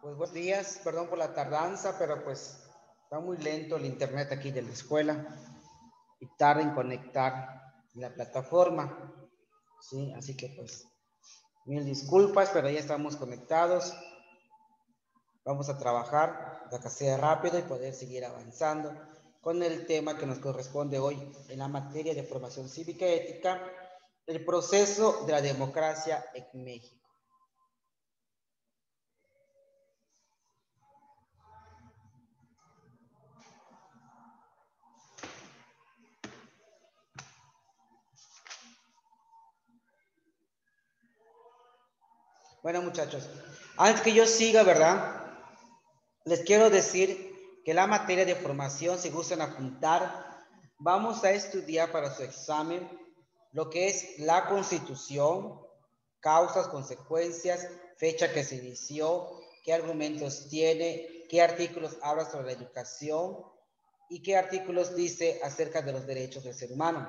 Pues buenos días, perdón por la tardanza, pero pues está muy lento el internet aquí de la escuela y tarda en conectar la plataforma, ¿sí? Así que pues mil disculpas, pero ya estamos conectados. Vamos a trabajar para que sea rápido y poder seguir avanzando con el tema que nos corresponde hoy en la materia de formación cívica y ética, el proceso de la democracia en México. Bueno, muchachos, antes que yo siga, ¿verdad? Les quiero decir que la materia de formación, si gustan apuntar, vamos a estudiar para su examen lo que es la Constitución, causas, consecuencias, fecha que se inició, qué argumentos tiene, qué artículos habla sobre la educación y qué artículos dice acerca de los derechos del ser humano.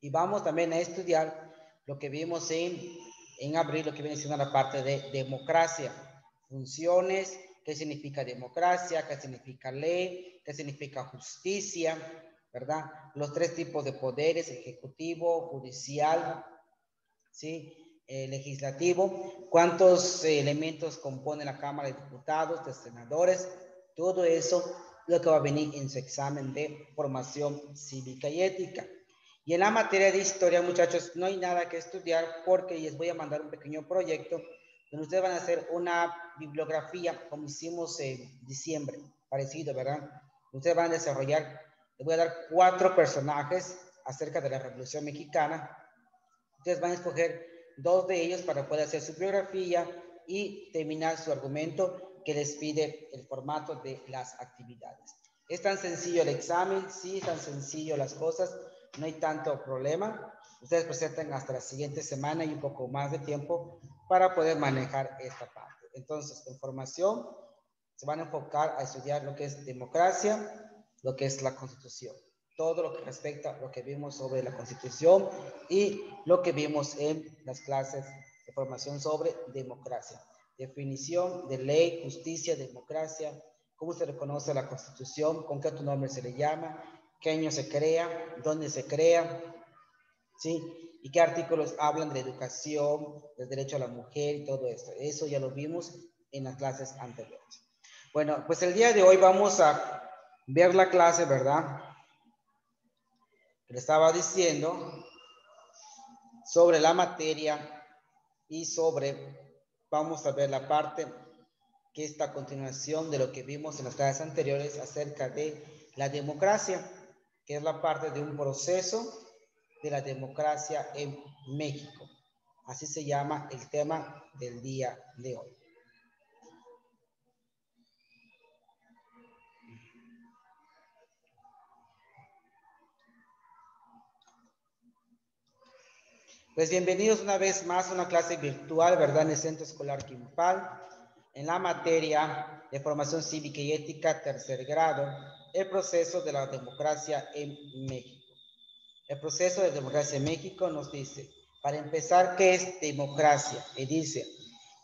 Y vamos también a estudiar lo que vimos en abril, lo que viene siendo la parte de democracia, funciones, qué significa democracia, qué significa ley, qué significa justicia, ¿verdad? Los tres tipos de poderes, ejecutivo, judicial, ¿sí? Legislativo, cuántos elementos compone la Cámara de Diputados, de senadores, todo eso lo que va a venir en su examen de formación cívica y ética. Y en la materia de historia, muchachos, no hay nada que estudiar porque les voy a mandar un pequeño proyecto donde ustedes van a hacer una bibliografía como hicimos en diciembre, parecido, ¿verdad? Ustedes van a desarrollar, les voy a dar 4 personajes acerca de la Revolución Mexicana. Ustedes van a escoger 2 de ellos para poder hacer su biografía y terminar su argumento que les pide el formato de las actividades. Es tan sencillo el examen, sí, es tan sencillo las cosas, no hay tanto problema. Ustedes presentan hasta la siguiente semana y un poco más de tiempo para poder manejar esta parte. Entonces, en formación se van a enfocar a estudiar lo que es democracia, lo que es la Constitución, todo lo que respecta a lo que vimos sobre la Constitución y lo que vimos en las clases de formación sobre democracia. Definición de ley, justicia, democracia, cómo se reconoce la Constitución, con qué otro nombre se le llama, qué año se crea, dónde se crea, ¿sí? Y qué artículos hablan de la educación, del derecho a la mujer y todo esto. Eso ya lo vimos en las clases anteriores. Bueno, pues el día de hoy vamos a ver la clase, ¿verdad? Que le estaba diciendo sobre la materia y sobre, vamos a ver la parte que está a continuación de lo que vimos en las clases anteriores acerca de la democracia, que es la parte de un proceso de la democracia en México. Así se llama el tema del día de hoy. Pues bienvenidos una vez más a una clase virtual, ¿verdad? En el Centro Escolar Quimpal, en la materia de formación cívica y ética, tercer grado, el proceso de la democracia en México. El proceso de democracia en México nos dice, para empezar, ¿qué es democracia? Y dice,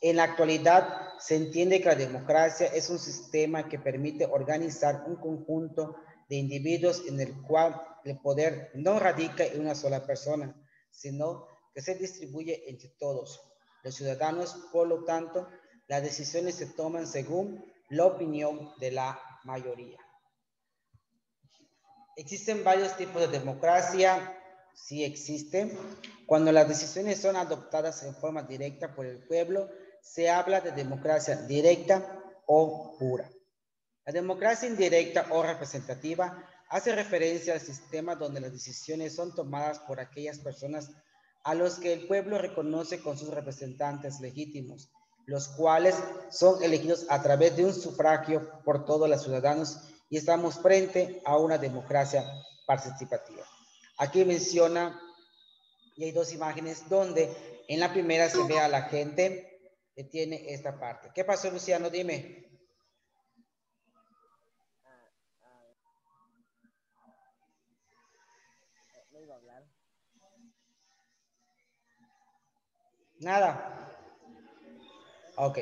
en la actualidad se entiende que la democracia es un sistema que permite organizar un conjunto de individuos en el cual el poder no radica en una sola persona, sino que se distribuye entre todos los ciudadanos. Por lo tanto, las decisiones se toman según la opinión de la mayoría. Existen varios tipos de democracia, sí existen. Cuando las decisiones son adoptadas en forma directa por el pueblo, se habla de democracia directa o pura. La democracia indirecta o representativa hace referencia al sistema donde las decisiones son tomadas por aquellas personas a los que el pueblo reconoce con sus representantes legítimos, los cuales son elegidos a través de un sufragio por todos los ciudadanos, y estamos frente a una democracia participativa. Aquí menciona, y hay 2 imágenes donde en la primera se ve a la gente que tiene esta parte. ¿Qué pasó, Luciano? Dime. No iba a hablar. Nada. Ok.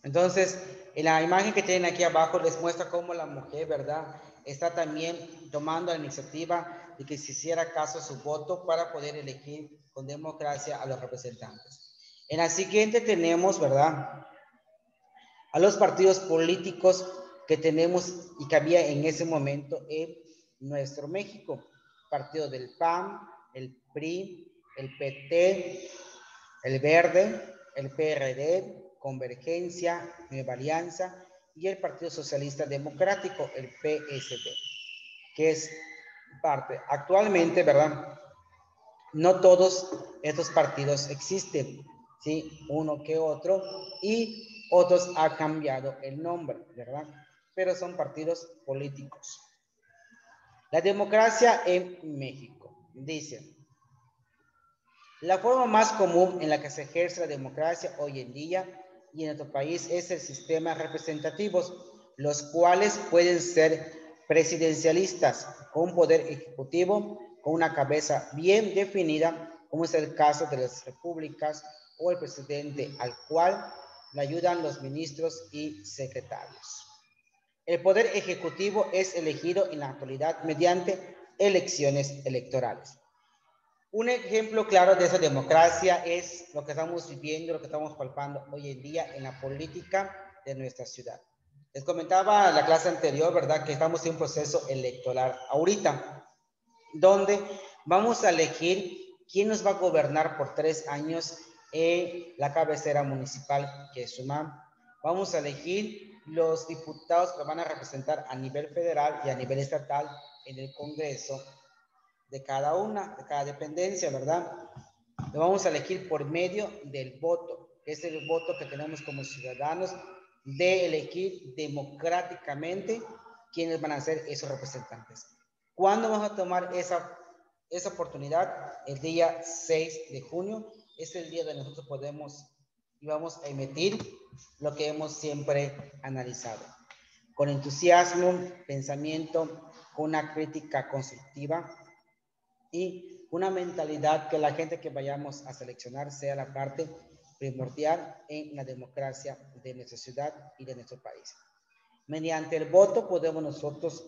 Entonces, en la imagen que tienen aquí abajo les muestra cómo la mujer, ¿verdad?, está también tomando la iniciativa de que se hiciera caso a su voto para poder elegir con democracia a los representantes. En la siguiente tenemos, ¿verdad?, a los partidos políticos que tenemos y que había en ese momento en nuestro México. Partido del PAN, el PRI, el PT, el Verde, el PRD, Convergencia, Nueva Alianza y el Partido Socialista Democrático, el PSD, que es parte. Actualmente, ¿verdad?, no todos estos partidos existen, ¿sí? Uno que otro, y otros han cambiado el nombre, ¿verdad? Pero son partidos políticos. La democracia en México. Dice, la forma más común en la que se ejerce la democracia hoy en día y en nuestro país es el sistema representativos, los cuales pueden ser presidencialistas, con un poder ejecutivo, con una cabeza bien definida, como es el caso de las repúblicas, o el presidente al cual le ayudan los ministros y secretarios. El poder ejecutivo es elegido en la actualidad mediante elecciones electorales. Un ejemplo claro de esa democracia es lo que estamos viviendo, lo que estamos palpando hoy en día en la política de nuestra ciudad. Les comentaba en la clase anterior, ¿verdad?, que estamos en un proceso electoral ahorita, donde vamos a elegir quién nos va a gobernar por 3 años en la cabecera municipal, que es Sumam. Vamos a elegir los diputados que van a representar a nivel federal y a nivel estatal en el Congreso de cada dependencia, ¿verdad? Lo vamos a elegir por medio del voto, que es el voto que tenemos como ciudadanos de elegir democráticamente quiénes van a ser esos representantes. ¿Cuándo vamos a tomar esa oportunidad? El día 6 de junio es el día donde nosotros podemos y vamos a emitir lo que hemos siempre analizado. Con entusiasmo, pensamiento, con una crítica constructiva, y una mentalidad que la gente que vayamos a seleccionar sea la parte primordial en la democracia de nuestra ciudad y de nuestro país. Mediante el voto podemos nosotros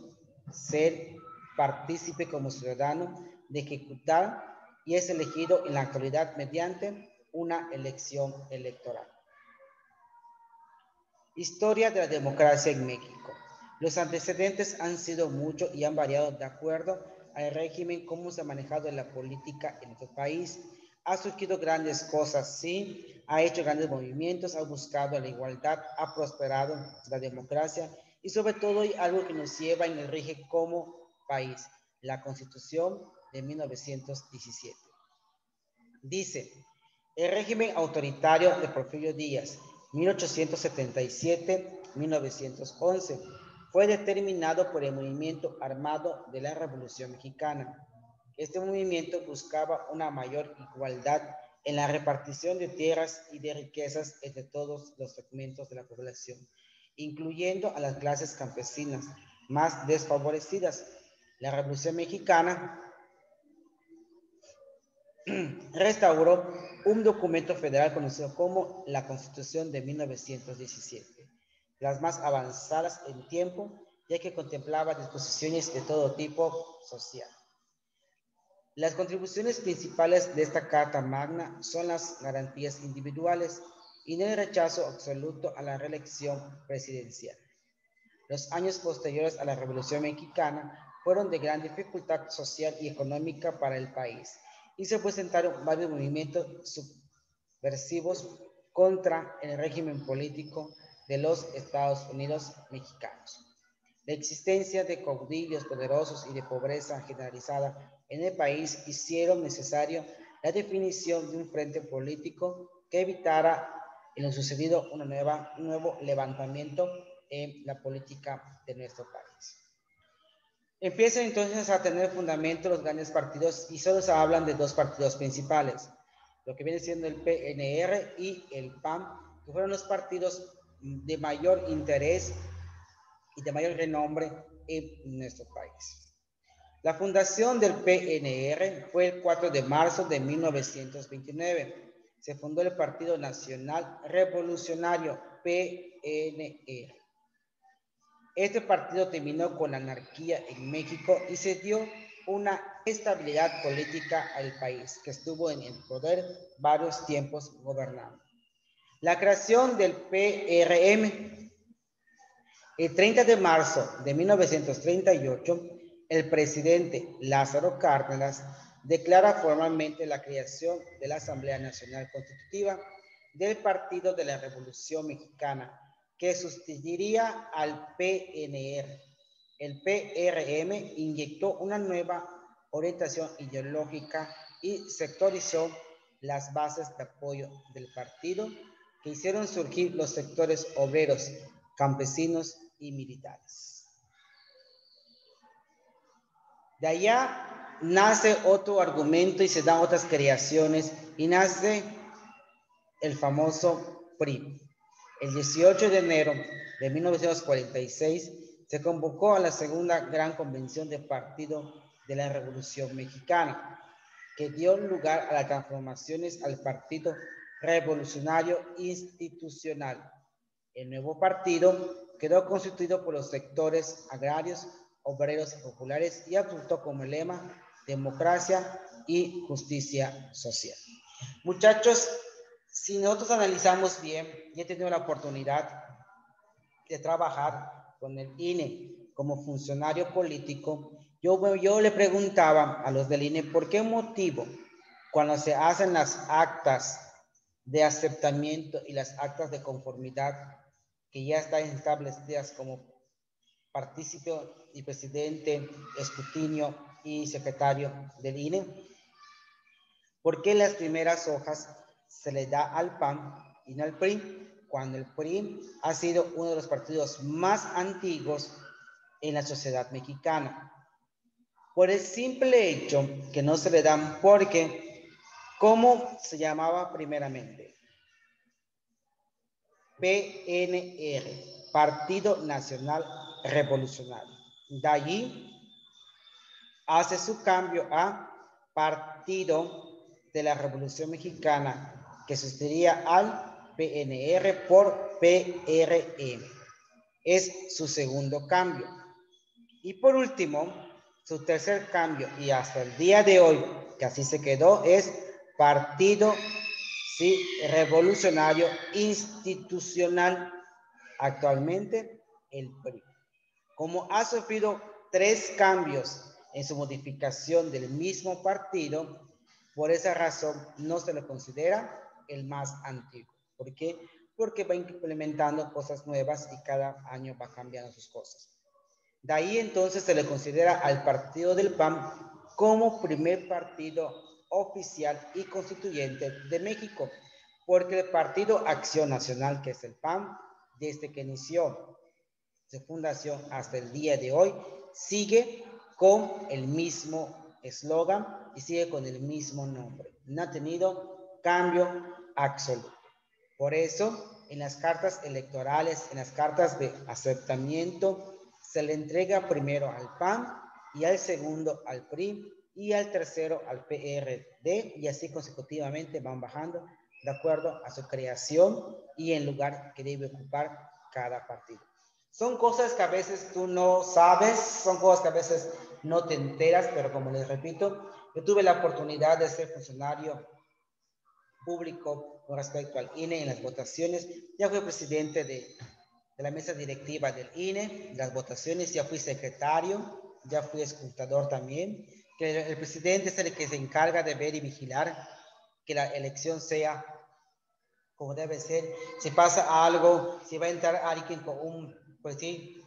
ser partícipe como ciudadano de ejecutar y es elegido en la actualidad mediante una elección electoral. Historia de la democracia en México. Los antecedentes han sido muchos y han variado de acuerdo al régimen, cómo se ha manejado en la política en nuestro país. Ha surgido grandes cosas, sí, ha hecho grandes movimientos, ha buscado la igualdad, ha prosperado la democracia y sobre todo hay algo que nos lleva y nos rige como país, la Constitución de 1917. Dice, el régimen autoritario de Porfirio Díaz, 1877-1911, fue determinado por el movimiento armado de la Revolución Mexicana. Este movimiento buscaba una mayor igualdad en la repartición de tierras y de riquezas entre todos los segmentos de la población, incluyendo a las clases campesinas más desfavorecidas. La Revolución Mexicana restauró un documento federal conocido como la Constitución de 1917, las más avanzadas en tiempo, ya que contemplaba disposiciones de todo tipo social. Las contribuciones principales de esta Carta Magna son las garantías individuales y el rechazo absoluto a la reelección presidencial. Los años posteriores a la Revolución Mexicana fueron de gran dificultad social y económica para el país y se presentaron varios movimientos subversivos contra el régimen político de los Estados Unidos mexicanos. La existencia de caudillos poderosos y de pobreza generalizada en el país hicieron necesario la definición de un frente político que evitara en lo sucedido un nuevo levantamiento en la política de nuestro país. Empiezan entonces a tener fundamento los grandes partidos y solo se hablan de 2 partidos principales, lo que viene siendo el PNR y el PAN, que fueron los partidos de mayor interés y de mayor renombre en nuestro país. La fundación del PNR fue el 4 de marzo de 1929. Se fundó el Partido Nacional Revolucionario, PNR. Este partido terminó con la anarquía en México y se dio una estabilidad política al país, que estuvo en el poder varios tiempos gobernando. La creación del PRM. El 30 de marzo de 1938, el presidente Lázaro Cárdenas declara formalmente la creación de la Asamblea Nacional Constitutiva del Partido de la Revolución Mexicana, que sustituiría al PNR. El PRM inyectó una nueva orientación ideológica y sectorizó las bases de apoyo del partido, que hicieron surgir los sectores obreros, campesinos y militares. De allá nace otro argumento y se dan otras creaciones y nace el famoso PRI. El 18 de enero de 1946 se convocó a la segunda gran convención del Partido de la Revolución Mexicana, que dio lugar a las transformaciones al Partido Revolucionario Institucional. El nuevo partido quedó constituido por los sectores agrarios, obreros y populares y adoptó como lema democracia y justicia social. Muchachos, si nosotros analizamos bien, y he tenido la oportunidad de trabajar con el INE como funcionario político, yo le preguntaba a los del INE por qué motivo cuando se hacen las actas de aceptamiento y las actas de conformidad que ya están establecidas como partícipe y presidente, escrutinio y secretario del INE, ¿por qué las primeras hojas se le da al PAN y no al PRI, cuando el PRI ha sido uno de los partidos más antiguos en la sociedad mexicana? Por el simple hecho que no se le dan, porque ¿cómo se llamaba primeramente? PNR, Partido Nacional Revolucionario. De allí hace su cambio a Partido de la Revolución Mexicana, que sustituiría al PNR por PRM. Es su segundo cambio. Y por último, su tercer cambio, y hasta el día de hoy, que así se quedó, es Partido Revolucionario Institucional, actualmente el PRI. Como ha sufrido 3 cambios en su modificación del mismo partido, por esa razón no se le considera el más antiguo. ¿Por qué? Porque va implementando cosas nuevas y cada año va cambiando sus cosas. De ahí entonces se le considera al partido del PAN como primer partido oficial y constituyente de México, porque el Partido Acción Nacional, que es el PAN, desde que inició su fundación hasta el día de hoy, sigue con el mismo eslogan y sigue con el mismo nombre. No ha tenido cambio absoluto. Por eso, en las cartas electorales, en las cartas de aceptamiento, se le entrega primero al PAN y al segundo al PRI y al tercero al PRD, y así consecutivamente van bajando de acuerdo a su creación y el lugar que debe ocupar cada partido. Son cosas que a veces tú no sabes, son cosas que a veces no te enteras, pero como les repito, yo tuve la oportunidad de ser funcionario público con respecto al INE en las votaciones. Ya fui presidente de la mesa directiva del INE, las votaciones, ya fui secretario, ya fui escrutador también, que el presidente es el que se encarga de ver y vigilar que la elección sea como debe ser. Si pasa algo, si va a entrar alguien con un, pues sí,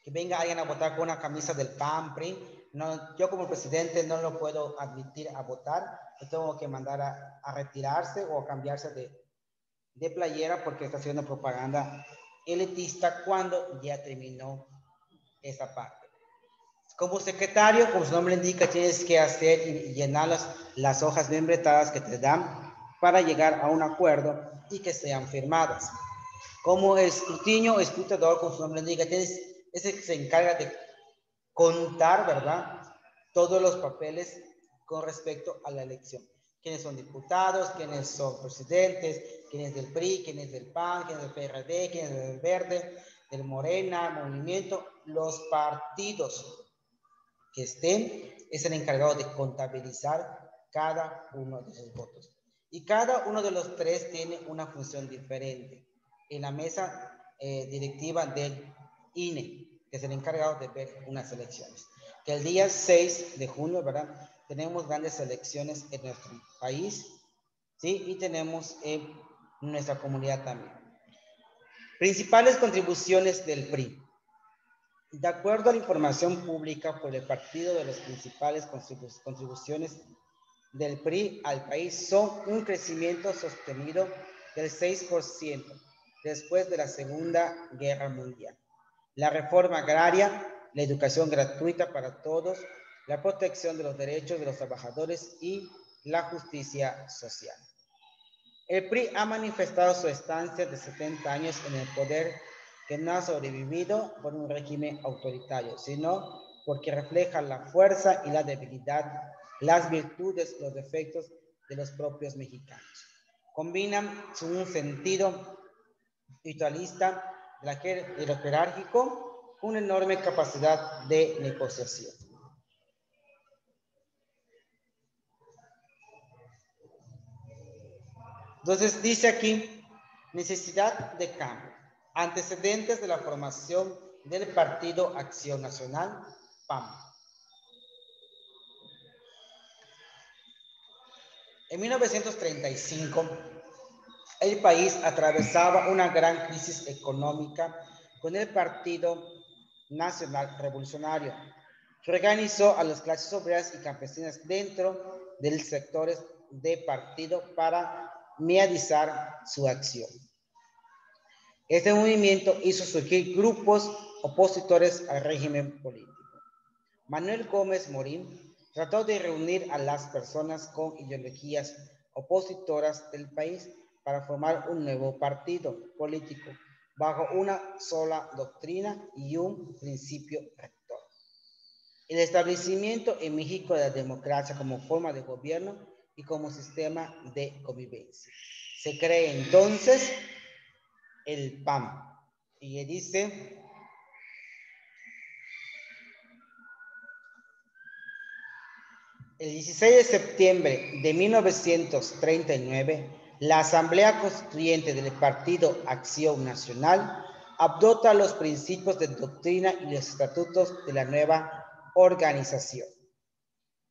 que venga alguien a votar con una camisa del PAN, PRI, no, yo como presidente no lo puedo admitir a votar, lo tengo que mandar a retirarse o a cambiarse de playera porque está haciendo propaganda elitista cuando ya terminó esa parte. Como secretario, como su nombre indica, tienes que hacer y llenar las hojas membretadas que te dan para llegar a un acuerdo y que sean firmadas. Como escrutinio, escrutador, como su nombre indica, es el que se encarga de contar, ¿verdad?, todos los papeles con respecto a la elección. Quiénes son diputados, quiénes son presidentes, quién es del PRI, quién es del PAN, quién es del PRD, quién es del Verde, del Morena, Movimiento. Los partidos que estén es el encargado de contabilizar cada uno de esos votos. Y cada uno de los tres tiene una función diferente. En la mesa directiva del INE, que es el encargado de ver unas elecciones. Que el día 6 de junio, ¿verdad? Tenemos grandes elecciones en nuestro país, ¿sí? Y tenemos en nuestra comunidad también. Principales contribuciones del PRI. De acuerdo a la información pública por el partido, de las principales contribuciones del PRI al país son un crecimiento sostenido del 6% después de la Segunda Guerra Mundial. La reforma agraria, la educación gratuita para todos, la protección de los derechos de los trabajadores y la justicia social. El PRI ha manifestado su estancia de 70 años en el poder, que no ha sobrevivido por un régimen autoritario, sino porque refleja la fuerza y la debilidad, las virtudes, los defectos de los propios mexicanos. Combinan un sentido mutualista, jerárquico, con una enorme capacidad de negociación. Entonces dice aquí, necesidad de cambio. Antecedentes de la formación del Partido Acción Nacional, PAN. En 1935, el país atravesaba una gran crisis económica con el Partido Nacional Revolucionario, que organizó a las clases obreras y campesinas dentro del sector de partido para mediatizar su acción. Este movimiento hizo surgir grupos opositores al régimen político. Manuel Gómez Morín trató de reunir a las personas con ideologías opositoras del país para formar un nuevo partido político bajo una sola doctrina y un principio rector. El establecimiento en México de la democracia como forma de gobierno y como sistema de convivencia. Se cree entonces el PAN. Y dice, el 16 de septiembre de 1939, la Asamblea Constituyente del Partido Acción Nacional adopta los principios de doctrina y los estatutos de la nueva organización.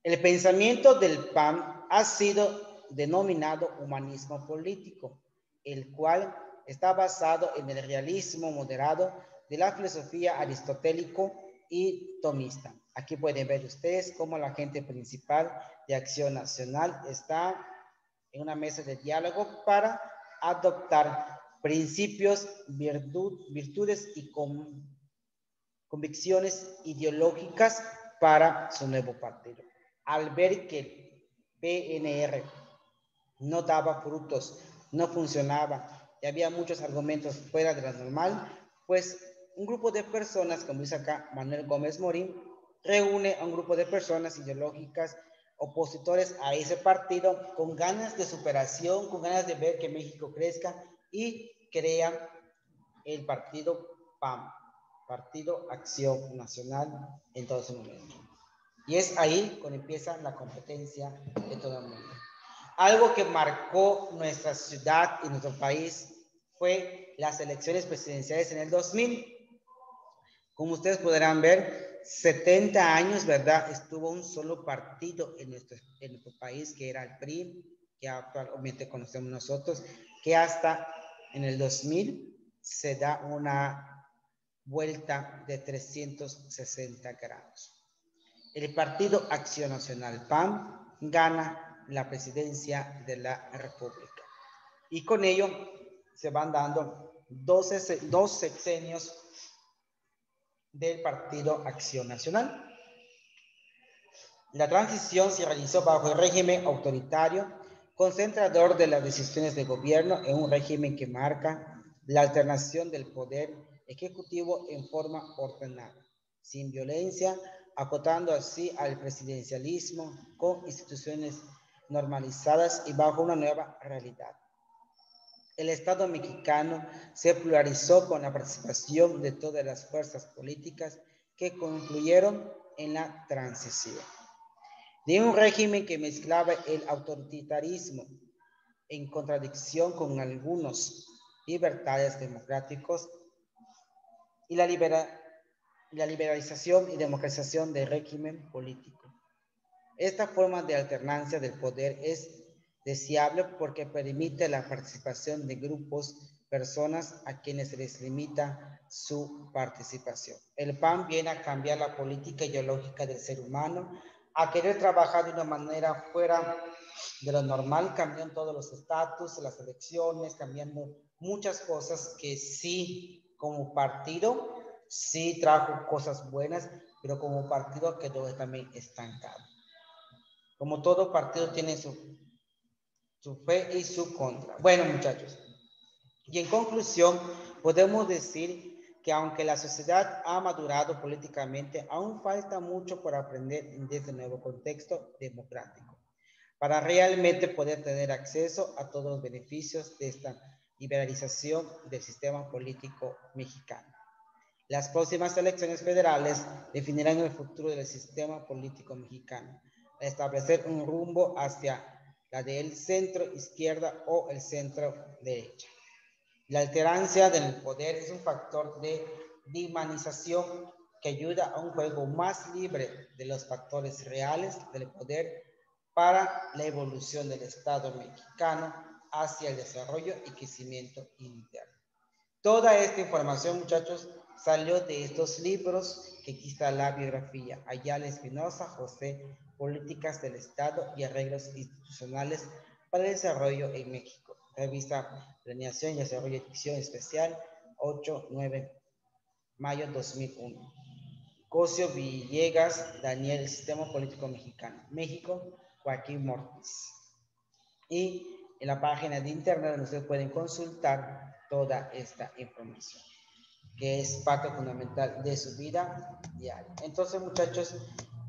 El pensamiento del PAN ha sido denominado humanismo político, el cual está basado en el realismo moderado de la filosofía aristotélico y tomista. Aquí pueden ver ustedes cómo la gente principal de Acción Nacional está en una mesa de diálogo para adoptar principios, virtudes y convicciones ideológicas para su nuevo partido. Al ver que el PNR no daba frutos, no funcionaba y había muchos argumentos fuera de lo normal, pues un grupo de personas, como dice acá Manuel Gómez Morín, reúne a un grupo de personas ideológicas opositores a ese partido con ganas de superación, con ganas de ver que México crezca y crean el partido PAN, Partido Acción Nacional, en todo ese momento. Y es ahí cuando empieza la competencia de todo el mundo. Algo que marcó nuestra ciudad y nuestro país fue las elecciones presidenciales en el 2000. Como ustedes podrán ver, 70 años, ¿verdad? Estuvo un solo partido en nuestro país, que era el PRI, que actualmente conocemos nosotros, que hasta en el 2000 se da una vuelta de 360 grados. El Partido Acción Nacional PAN gana la presidencia de la República. Y con ello se van dando dos sexenios del Partido Acción Nacional. La transición se realizó bajo el régimen autoritario, concentrador de las decisiones de gobierno en un régimen que marca la alternación del poder ejecutivo en forma ordenada, sin violencia, acotando así al presidencialismo con instituciones normalizadas y bajo una nueva realidad. el Estado mexicano se pluralizó con la participación de todas las fuerzas políticas que concluyeron en la transición. De un régimen que mezclaba el autoritarismo en contradicción con algunos libertades democráticos y la liberalización y democratización del régimen político. Esta forma de alternancia del poder es deseable porque permite la participación de grupos, personas a quienes se les limita su participación. El PAN viene a cambiar la política ideológica del ser humano, a querer trabajar de una manera fuera de lo normal, cambiando todos los estatus, las elecciones, cambiando muchas cosas que sí, como partido, sí trajo cosas buenas, pero como partido quedó también estancado. Como todo partido tiene su fe y su contra. Bueno, muchachos, y en conclusión, podemos decir que aunque la sociedad ha madurado políticamente, aún falta mucho por aprender en este nuevo contexto democrático para realmente poder tener acceso a todos los beneficios de esta liberalización del sistema político mexicano. Las próximas elecciones federales definirán el futuro del sistema político mexicano, a establecer un rumbo hacia la del centro izquierda o el centro derecha. La alterancia del poder es un factor de dinamización que ayuda a un juego más libre de los factores reales del poder para la evolución del Estado mexicano hacia el desarrollo y crecimiento interno. Toda esta información, muchachos, salió de estos libros, que aquí está la biografía. Ayala Espinosa, José, Políticas del Estado y Arreglos Institucionales para el Desarrollo en México. Revista Planeación y Desarrollo Edición Especial, 8-9 mayo 2001. Cosio Villegas, Daniel, el Sistema Político Mexicano. México, Joaquín Mortis. Y en la página de internet donde ustedes pueden consultar toda esta información, que es parte fundamental de su vida diaria. Entonces, muchachos,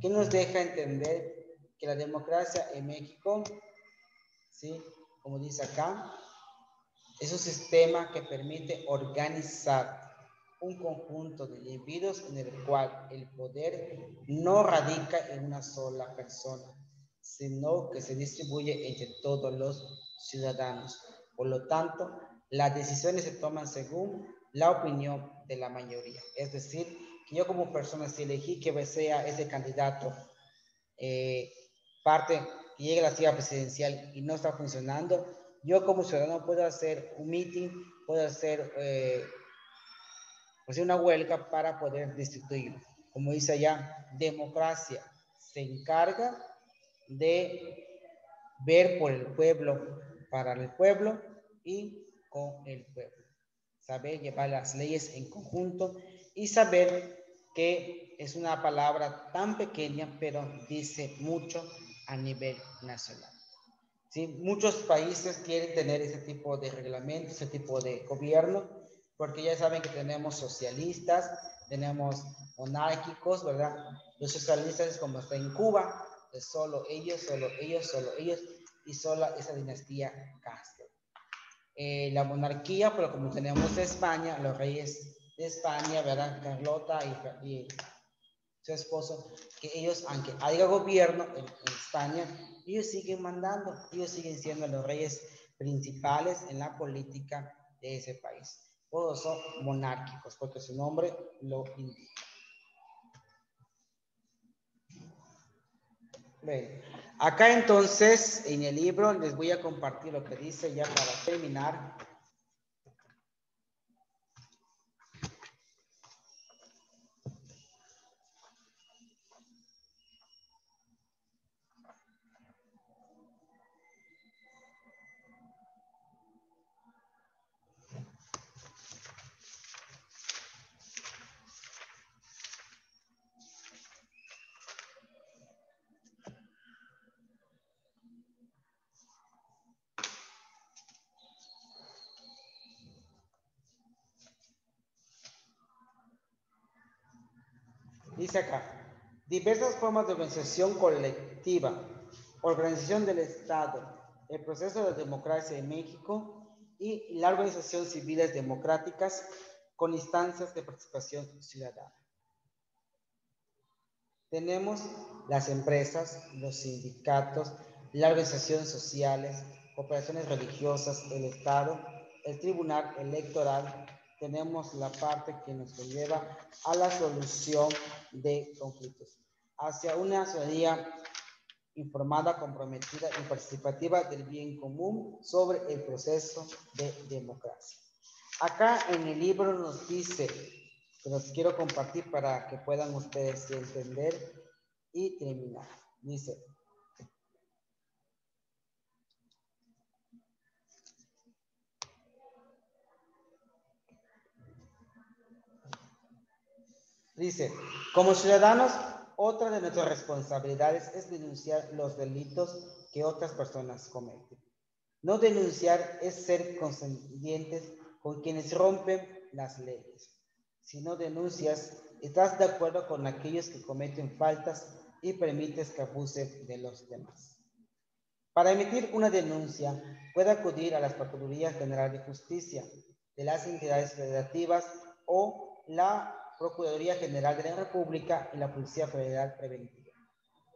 ¿qué nos deja entender? Que la democracia en México, ¿sí? Como dice acá, es un sistema que permite organizar un conjunto de individuos en el cual el poder no radica en una sola persona, sino que se distribuye entre todos los ciudadanos. Por lo tanto, las decisiones se toman según la opinión de la mayoría. Es decir, que yo como persona, si elegí que sea ese candidato parte que llegue a la silla presidencial y no está funcionando, yo como ciudadano puedo hacer un meeting, puedo hacer una huelga para poder destituirlo. Como dice allá, democracia se encarga de ver por el pueblo, para el pueblo y con el pueblo. Saber llevar las leyes en conjunto y saber que es una palabra tan pequeña, pero dice mucho a nivel nacional. ¿Sí? Muchos países quieren tener ese tipo de reglamento, ese tipo de gobierno, porque ya saben que tenemos socialistas, tenemos monárquicos, ¿verdad? Los socialistas es como está en Cuba, es solo ellos, solo ellos, solo ellos, y sola esa dinastía Castro. La monarquía, pero como tenemos de España, los reyes de España, ¿verdad? Carlota y su esposo, que ellos, aunque haya gobierno en España, ellos siguen mandando, ellos siguen siendo los reyes principales en la política de ese país. Todos son monárquicos, porque su nombre lo indica. Bien. Acá entonces, en el libro, les voy a compartir lo que dice ya para terminar. Dice acá, diversas formas de organización colectiva, organización del Estado, el proceso de democracia en México y la organización civiles democráticas con instancias de participación ciudadana. Tenemos las empresas, los sindicatos, las organizaciones sociales, corporaciones religiosas, el Estado, el Tribunal Electoral. Tenemos la parte que nos lleva a la solución de conflictos, hacia una ciudadanía informada, comprometida y participativa del bien común sobre el proceso de democracia. Acá en el libro nos dice, que los quiero compartir para que puedan ustedes entender y terminar. Dice, como ciudadanos, otra de nuestras responsabilidades es denunciar los delitos que otras personas cometen. No denunciar es ser condescendientes con quienes rompen las leyes. Si no denuncias, estás de acuerdo con aquellos que cometen faltas y permites que abusen de los demás. Para emitir una denuncia, puede acudir a las Procuradurías Generales de Justicia de las entidades federativas o la Procuraduría General de la República y la Policía Federal Preventiva,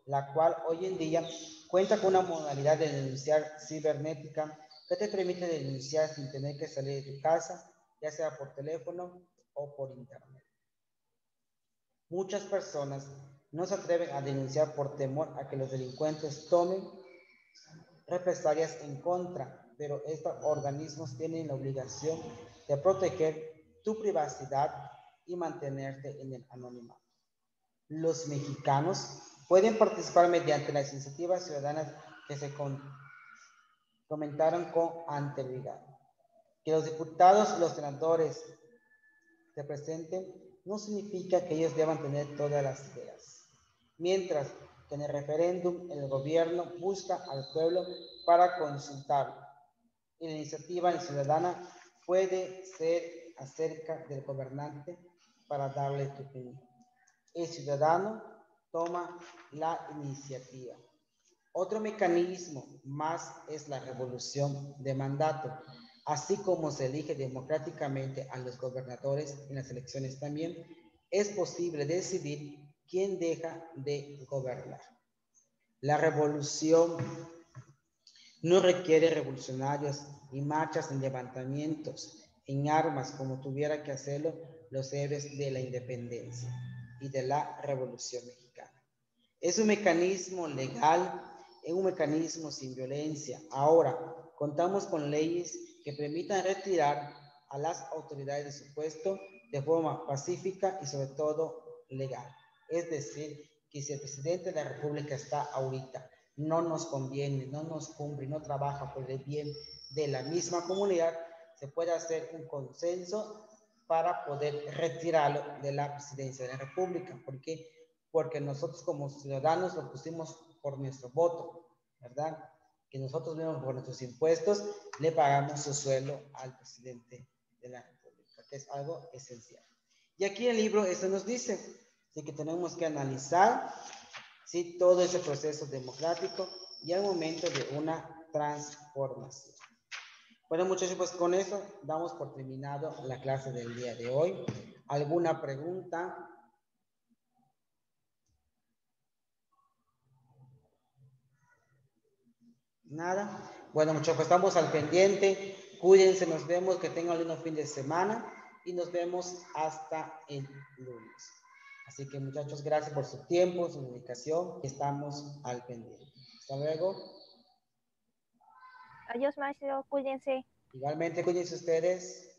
la cual hoy en día cuenta con una modalidad de denunciar cibernética que te permite denunciar sin tener que salir de tu casa, ya sea por teléfono o por internet. Muchas personas no se atreven a denunciar por temor a que los delincuentes tomen represalias en contra, pero estos organismos tienen la obligación de proteger tu privacidad y mantenerte en el anonimato. Los mexicanos pueden participar mediante las iniciativas ciudadanas que se comentaron con anterioridad. Que los diputados, los senadores se presenten no significa que ellos deban tener todas las ideas. Mientras que en el referéndum el gobierno busca al pueblo para consultarlo. Y la iniciativa ciudadana puede ser acerca del gobernante para darle tu opinión. El ciudadano toma la iniciativa. Otro mecanismo más es la revolución de mandato. Así como se elige democráticamente a los gobernadores en las elecciones también, es posible decidir quién deja de gobernar. La revolución no requiere revolucionarios y marchas en levantamientos, en armas, como tuviera que hacerlo los héroes de la independencia y de la Revolución Mexicana. Es un mecanismo legal, es un mecanismo sin violencia. Ahora, contamos con leyes que permitan retirar a las autoridades de su puesto de forma pacífica y sobre todo legal. Es decir, que si el presidente de la República está ahorita, no nos conviene, no nos cumple, no trabaja por el bien de la misma comunidad, se puede hacer un consenso para poder retirarlo de la presidencia de la República. ¿Por qué? Porque nosotros como ciudadanos lo pusimos por nuestro voto, ¿verdad? Que nosotros mismos por nuestros impuestos le pagamos su sueldo al presidente de la República, que es algo esencial. Y aquí el libro eso nos dice, ¿sí? Que tenemos que analizar, ¿sí? Todo ese proceso democrático y al momento de una transformación. Bueno, muchachos, pues con eso damos por terminado la clase del día de hoy. ¿Alguna pregunta? Nada. Bueno, muchachos, pues estamos al pendiente. Cuídense, nos vemos, que tengan un lindo fin de semana y nos vemos hasta el lunes. Así que, muchachos, gracias por su tiempo, su dedicación. Estamos al pendiente. Hasta luego. Adiós, maestro. Cuídense. Igualmente, cuídense ustedes.